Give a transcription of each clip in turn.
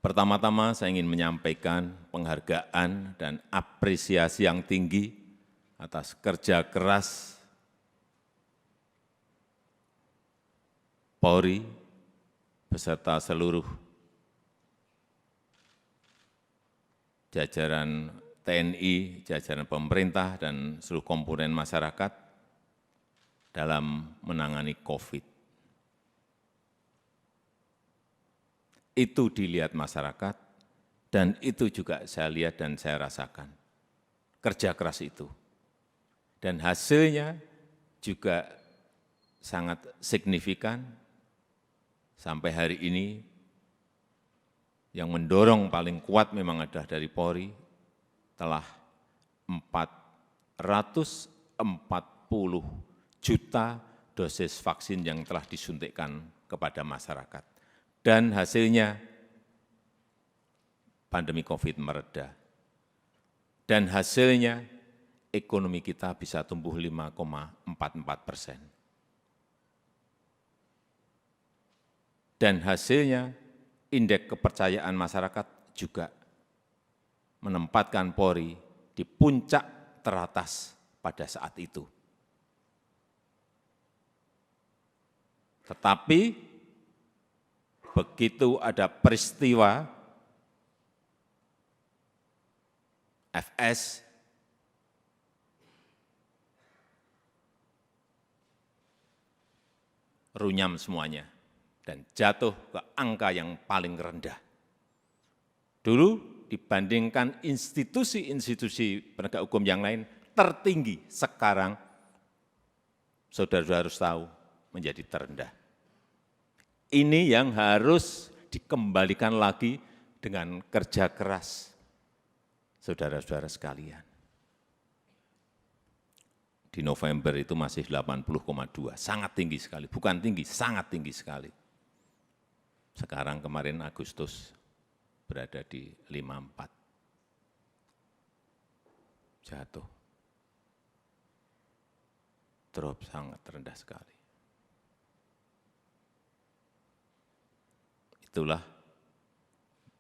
Pertama-tama saya ingin menyampaikan penghargaan dan apresiasi yang tinggi atas kerja keras Polri beserta seluruh jajaran TNI, jajaran pemerintah, dan seluruh komponen masyarakat dalam menangani COVID. Itu dilihat masyarakat, dan itu juga saya lihat dan saya rasakan. Kerja keras itu. Dan hasilnya juga sangat signifikan. Sampai hari ini, yang mendorong paling kuat memang adalah dari Polri, telah 440 juta dosis vaksin yang telah disuntikkan kepada masyarakat. Dan hasilnya pandemi COVID mereda. Dan hasilnya ekonomi kita bisa tumbuh 5,44%. Dan hasilnya indeks kepercayaan masyarakat juga menempatkan Polri di puncak teratas pada saat itu. Tetapi begitu ada peristiwa FS, runyam semuanya dan jatuh ke angka yang paling rendah. Dulu dibandingkan institusi-institusi penegak hukum yang lain tertinggi, sekarang saudara-saudara harus tahu menjadi terendah. Ini yang harus dikembalikan lagi dengan kerja keras saudara-saudara sekalian. Di November itu masih 80,2, sangat tinggi sekali, bukan tinggi, sangat tinggi sekali. Sekarang kemarin Agustus berada di 54, jatuh, drop sangat rendah sekali. Itulah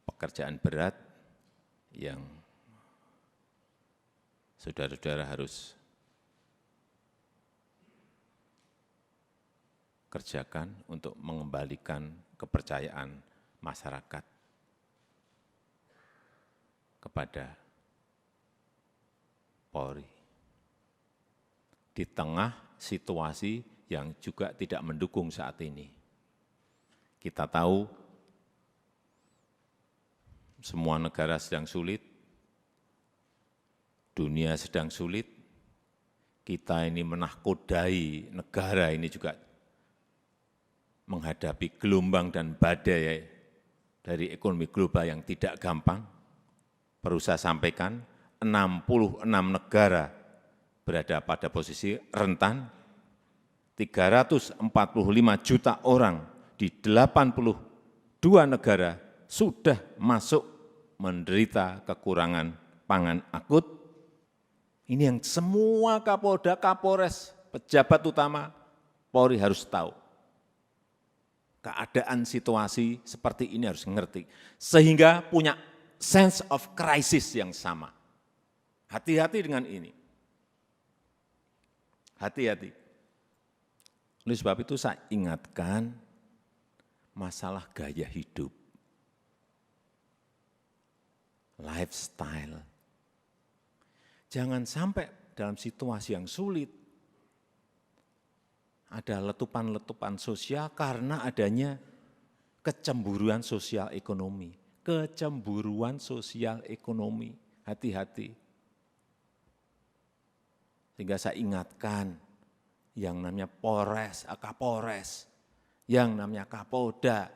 pekerjaan berat yang saudara-saudara harus kerjakan untuk mengembalikan kepercayaan masyarakat kepada Polri. Di tengah situasi yang juga tidak mendukung saat ini. Kita tahu semua negara sedang sulit, dunia sedang sulit, kita ini menahkodai negara ini juga menghadapi gelombang dan badai dari ekonomi global yang tidak gampang. Perlu saya sampaikan, 66 negara berada pada posisi rentan, 345 juta orang di 82 negara sudah masuk menderita kekurangan pangan akut. Ini yang semua Kapolda, Kapolres, pejabat utama Polri harus tahu. Keadaan situasi seperti ini harus mengerti. Sehingga punya sense of crisis yang sama. Hati-hati dengan ini. Hati-hati. Oleh sebab itu saya ingatkan masalah gaya hidup. Lifestyle. Jangan sampai dalam situasi yang sulit ada letupan-letupan sosial karena adanya kecemburuan sosial ekonomi. Kecemburuan sosial ekonomi. Hati-hati. Sehingga saya ingatkan yang namanya Polres, Kapolres, yang namanya Kapolda,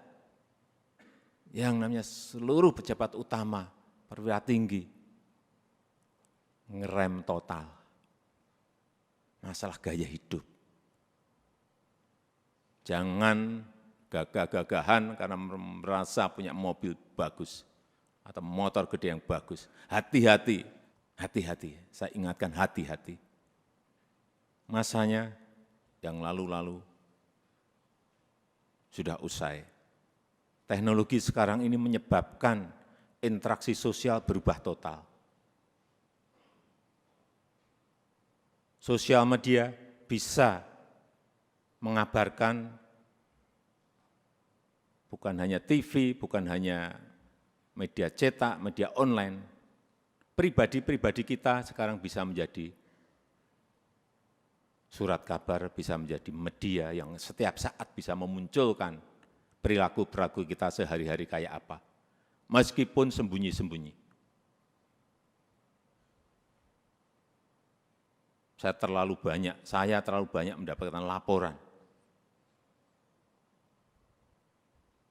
yang namanya seluruh pejabat utama, perwira tinggi, ngerem total masalah gaya hidup. Jangan gagah-gagahan karena merasa punya mobil bagus atau motor gede yang bagus. Hati-hati, hati-hati, saya ingatkan hati-hati. Masanya yang lalu-lalu sudah usai. teknologi sekarang ini menyebabkan interaksi sosial berubah total. Sosial media bisa mengabarkan bukan hanya TV, bukan hanya media cetak, media online. Pribadi-pribadi kita sekarang bisa menjadi surat kabar, bisa menjadi media yang setiap saat bisa memunculkan perilaku-perilaku kita sehari-hari kayak apa. Meskipun sembunyi-sembunyi. Saya terlalu banyak mendapatkan laporan.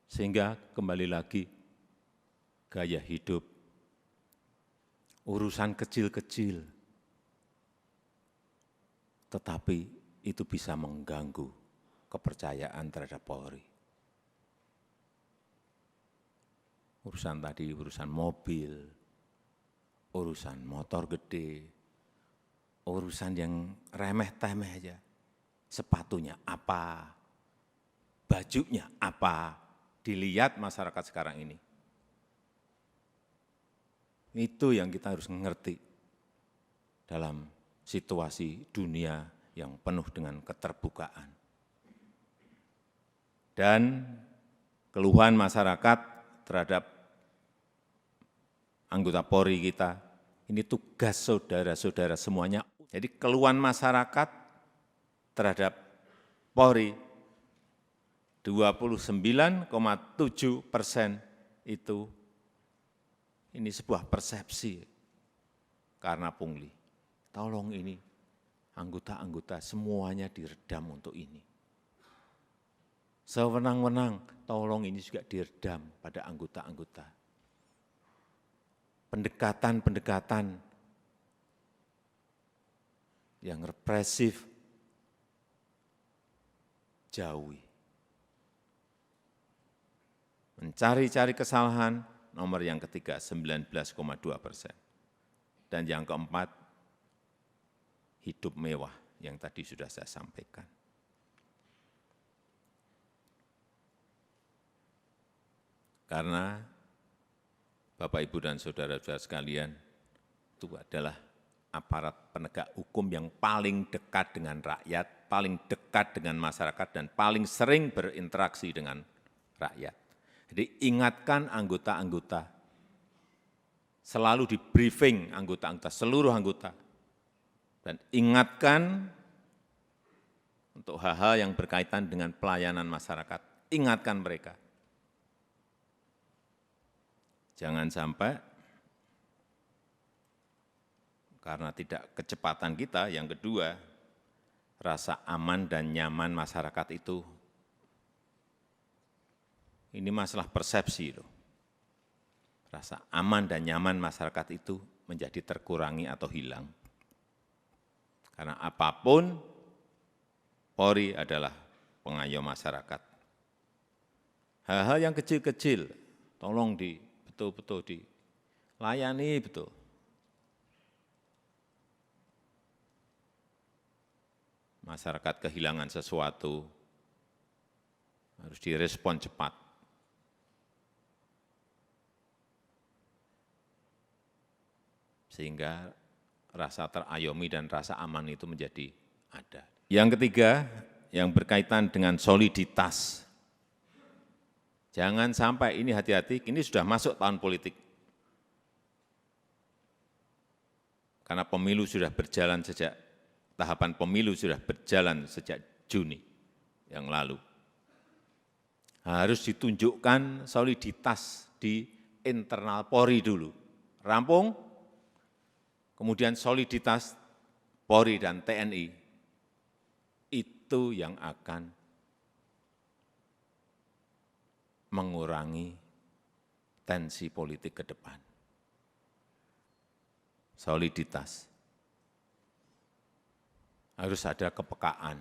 Sehingga kembali lagi, gaya hidup, urusan kecil-kecil, tetapi itu bisa mengganggu kepercayaan terhadap Polri. Urusan tadi, urusan mobil, urusan motor gede, urusan yang remeh-temeh aja. Sepatunya apa, bajunya apa, dilihat masyarakat sekarang ini. Itu yang kita harus mengerti dalam situasi dunia yang penuh dengan keterbukaan. Dan keluhan masyarakat terhadap anggota Polri kita, ini tugas saudara-saudara semuanya. Jadi keluhan masyarakat terhadap Polri 29,7% itu ini sebuah persepsi karena pungli. Tolong ini anggota-anggota semuanya diredam untuk ini. Sewenang-wenang, tolong ini juga diredam pada anggota-anggota. Pendekatan-pendekatan yang represif, jauhi. Mencari-cari kesalahan, nomor yang ketiga 19,2%. Dan yang keempat, hidup mewah yang tadi sudah saya sampaikan. Karena Bapak, Ibu, dan saudara-saudara sekalian, itu adalah aparat penegak hukum yang paling dekat dengan rakyat, paling dekat dengan masyarakat, dan paling sering berinteraksi dengan rakyat. Jadi ingatkan anggota-anggota, selalu di briefing anggota-anggota, seluruh anggota, dan ingatkan untuk hal-hal yang berkaitan dengan pelayanan masyarakat, ingatkan mereka. Jangan sampai karena tidak kecepatan kita, yang kedua, rasa aman dan nyaman masyarakat itu, ini masalah persepsi loh. Rasa aman dan nyaman masyarakat itu menjadi terkurangi atau hilang. Karena apapun, Polri adalah pengayom masyarakat. Hal-hal yang kecil-kecil, tolong betul-betul dilayani betul. Masyarakat kehilangan sesuatu, harus direspon cepat. Sehingga rasa terayomi dan rasa aman itu menjadi ada. Yang ketiga, yang berkaitan dengan soliditas. Jangan sampai, ini hati-hati, ini sudah masuk tahun politik. Karena pemilu sudah berjalan tahapan pemilu sudah berjalan sejak Juni yang lalu. Harus ditunjukkan soliditas di internal Polri dulu. Rampung, kemudian soliditas Polri dan TNI, itu yang akan mengurangi tensi politik ke depan. Soliditas. Harus ada kepekaan.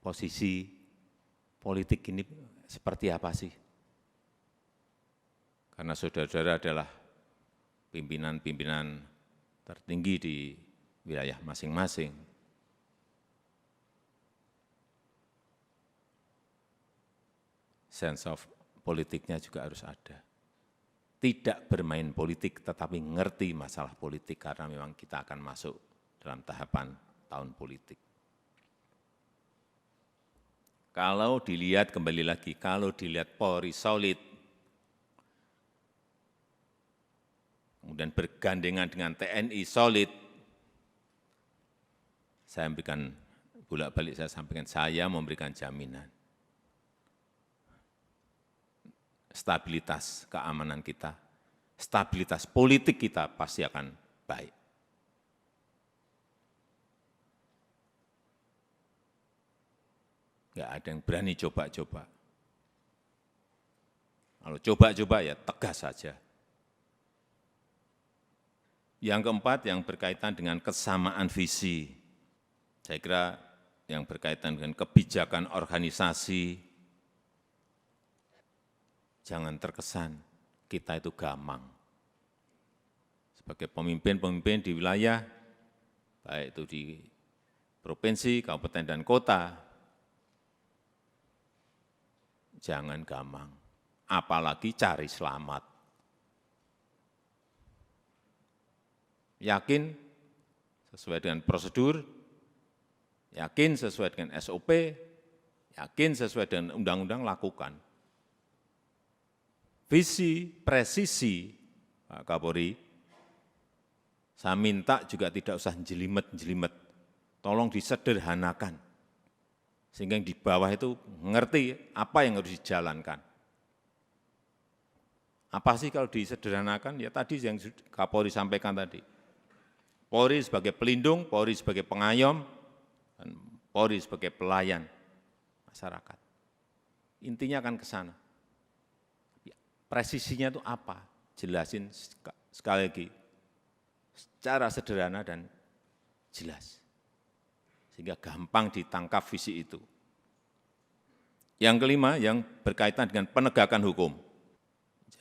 Posisi politik ini seperti apa sih? Karena saudara-saudara adalah pimpinan-pimpinan tertinggi di wilayah masing-masing. sense of politiknya juga harus ada. Tidak bermain politik, tetapi ngerti masalah politik, karena memang kita akan masuk dalam tahapan tahun politik. Kalau dilihat, kembali lagi, kalau dilihat Polri solid, kemudian bergandengan dengan TNI solid, saya memberikan, bolak-balik saya sampaikan, saya memberikan jaminan. Stabilitas keamanan kita, stabilitas politik kita pasti akan baik. Enggak ada yang berani coba-coba. Kalau coba-coba ya tegas saja. Yang keempat, yang berkaitan dengan kesamaan visi. Saya kira yang berkaitan dengan kebijakan organisasi, jangan terkesan kita itu gamang. Sebagai pemimpin-pemimpin di wilayah, baik itu di provinsi, kabupaten, dan kota, jangan gamang, apalagi cari selamat. Yakin sesuai dengan prosedur, yakin sesuai dengan SOP, yakin sesuai dengan undang-undang, lakukan. Visi, presisi, Pak Kapolri, saya minta juga tidak usah jelimet-jelimet, tolong disederhanakan. Sehingga yang di bawah itu ngerti apa yang harus dijalankan. Apa sih kalau disederhanakan? Ya tadi yang Kapolri sampaikan tadi. Polri sebagai pelindung, Polri sebagai pengayom, dan Polri sebagai pelayan masyarakat. Intinya akan ke sana. Presisinya itu apa? Jelasin sekali lagi, secara sederhana dan jelas. Sehingga gampang ditangkap visi itu. Yang kelima, yang berkaitan dengan penegakan hukum.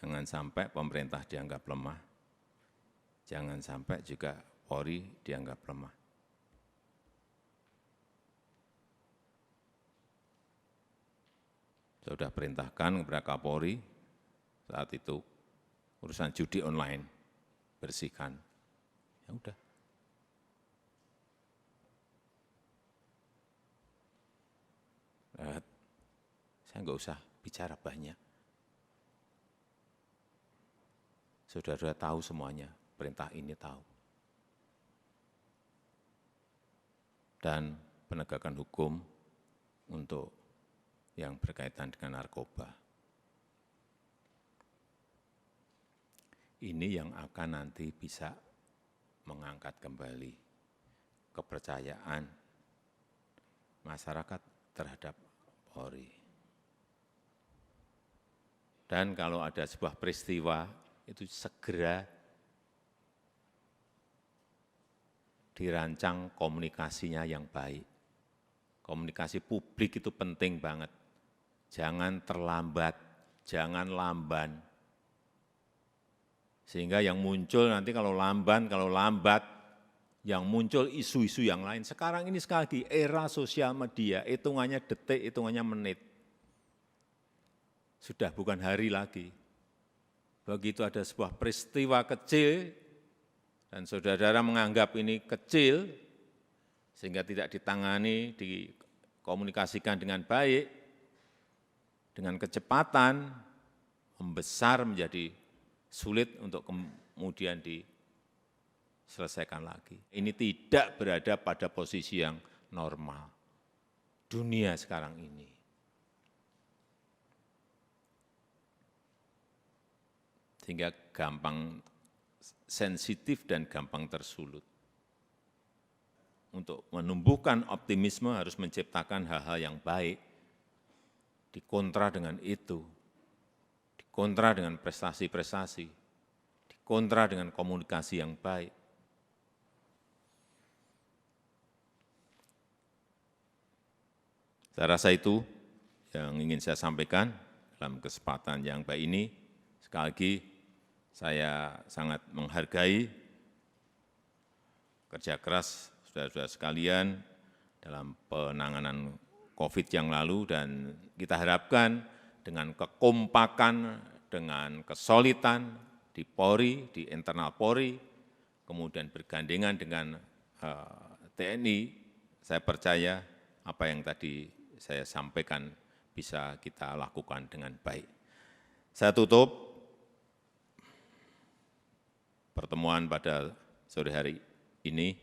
Jangan sampai pemerintah dianggap lemah, jangan sampai juga Polri dianggap lemah. Saya sudah perintahkan kepada Kapolri saat itu, urusan judi online, bersihkan. Ya udah. Saya enggak usah bicara banyak. Saudara-saudara tahu semuanya, perintah ini tahu. Dan penegakan hukum untuk yang berkaitan dengan narkoba. Ini yang akan nanti bisa mengangkat kembali kepercayaan masyarakat terhadap Polri. Dan kalau ada sebuah peristiwa, itu segera dirancang komunikasinya yang baik. Komunikasi publik itu penting banget. Jangan terlambat, jangan lamban. Sehingga yang muncul nanti kalau lambat, yang muncul isu-isu yang lain. Sekarang ini sekali lagi era sosial media, hitungannya detik, hitungannya menit. Sudah bukan hari lagi. Begitu ada sebuah peristiwa kecil, dan saudara-saudara menganggap ini kecil, sehingga tidak ditangani, dikomunikasikan dengan baik, dengan kecepatan, membesar menjadi sulit untuk kemudian diselesaikan lagi. Ini tidak berada pada posisi yang normal. Dunia sekarang ini. Sehingga gampang sensitif dan gampang tersulut. Untuk menumbuhkan optimisme harus menciptakan hal-hal yang baik, dikontra dengan itu, dikontra dengan prestasi-prestasi, dikontra dengan komunikasi yang baik. Saya rasa itu yang ingin saya sampaikan dalam kesempatan yang baik ini. Sekali lagi, saya sangat menghargai kerja keras saudara-saudara sekalian dalam penanganan COVID yang lalu, dan kita harapkan dengan kekompakan, dengan kesolidan di Polri, di internal Polri, kemudian bergandengan dengan TNI, saya percaya apa yang tadi saya sampaikan bisa kita lakukan dengan baik. Saya tutup pertemuan pada sore hari ini.